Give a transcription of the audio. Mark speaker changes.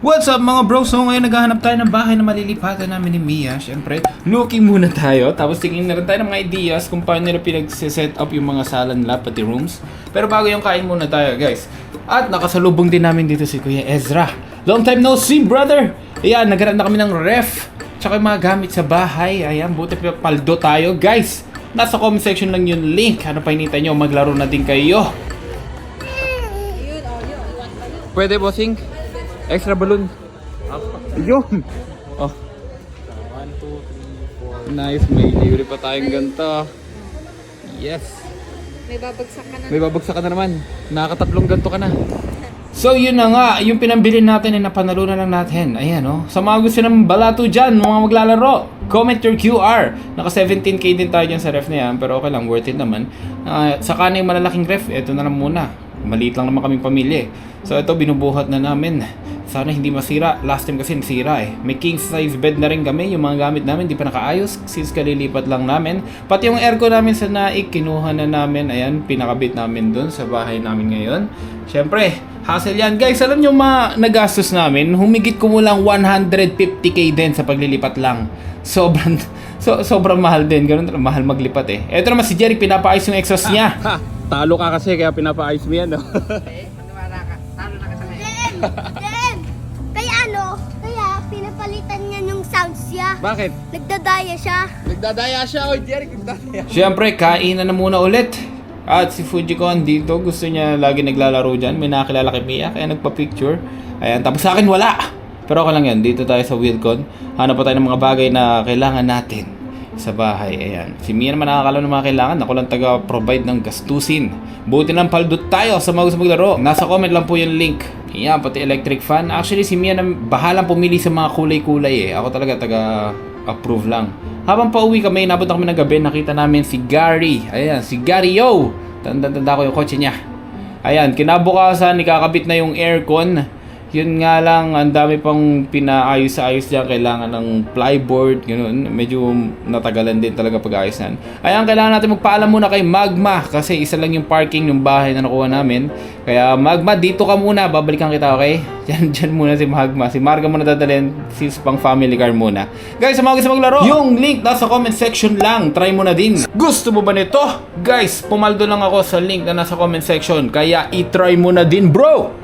Speaker 1: What's up mga bro? So ngayon naghahanap tayo ng bahay na malilipatan namin ni Mia. Siyempre, looking muna tayo. Tapos tingin na rin tayo ng mga ideas kung paano nila pinag-set up yung mga sala nila, pati rooms. Pero bago yung kain muna tayo guys. At nakasalubong din namin dito si Kuya Ezra. Long time no see brother! Ayan, nagkaroon na kami ng ref. Tsaka yung mga gamit sa bahay. Ayan, buti paldo tayo guys. Nasa comment section lang yung link. Ano pa hinintay nyo? Maglaro na din kayo. Pwede bossing? Extra balloon. Yun. Oh.
Speaker 2: 1, 2, 3, 4.
Speaker 1: Nice. May libre pa tayong ganito. Yes.
Speaker 3: May babagsak ka na.
Speaker 1: May babagsak ka na naman. Nakakatatlong ganito ka na. So yun na nga. Yung pinambili natin ay napanalo na lang natin. Ayan oh. Sa mga gusto ng balato dyan, mga maglalaro, comment your QR. Naka 17k din tayo dyan sa ref na yan. Pero okay lang. Worth it naman. Saka na yung malalaking ref. Ito na lang muna. Maliit lang naman kaming pamilya. So ito binubuhat na namin. Sana hindi masira. Last time kasi nasira eh. May king size bed na rin kami. Yung mga gamit namin di pa nakaayos since kalilipat lang namin. Pati yung aircon namin sa naik kinuha na namin. Ayan, pinakabit namin dun sa bahay namin ngayon. Syempre, hassle yan. Guys, alam nyo nagastos namin. Humigit kumulang 150k din sa paglilipat lang. Sobrang mahal din. Ganun mahal maglipat eh. Ito naman si Jerry, pinapaayos yung exhaust niya. Talo ka kasi kaya pinapaayos mo yan, no?
Speaker 3: Maniwala ka. Talo na ka sa ngayon.
Speaker 4: Den! Kaya pinapalitan niya yung sounds niya.
Speaker 1: Bakit?
Speaker 4: Nagdadaya siya.
Speaker 2: Nagdadaya siya. Oy, Jerry, nagdadaya.
Speaker 1: Siyempre, kainan na muna ulit. At si Fujikon dito, gusto niya lagi naglalaro dyan. May nakakilala kay Mia, kaya nagpa-picture. Ayan, tapos sa akin wala. Pero okay lang yan, dito tayo sa Wilcon. Hanap pa tayo ng mga bagay na kailangan natin sa bahay. Ayan. Si Mia naman nakakalam ng mga kailangan. Ako lang taga-provide ng gastusin. Buti lang paldot tayo sa mga gusto maglaro. Nasa comment lang po yung link. Ayan, pati electric fan. Actually, si Mia na bahalang pumili sa mga kulay-kulay eh. Ako talaga taga-approve lang. Habang pauwi kami, napunta kami ng gabi, nakita namin si Gary. Ayan, si Gary, yo! Tanda ko yung kotse niya. Ayan, kinabukasan, ikakabit na yung aircon. Yun nga lang, ang dami pang pinaayos-ayos dyan. Kailangan ng plyboard, ganoon. Medyo natagalan din talaga pag-ayos yan. Ayan, kailangan natin magpaalam muna kay Magma. Kasi isa lang yung parking, yung bahay na nakuha namin. Kaya Magma, dito ka muna. Babalikan kita, okay? Dyan muna si Magma. Si Marga muna dadalhin. Sis pang family car muna. Guys, sa mga gusto maglaro, yung link nasa comment section lang. Try mo na din. Gusto mo ba nito? Guys, pumaldo lang ako sa link na nasa comment section. Kaya itry mo na din, bro!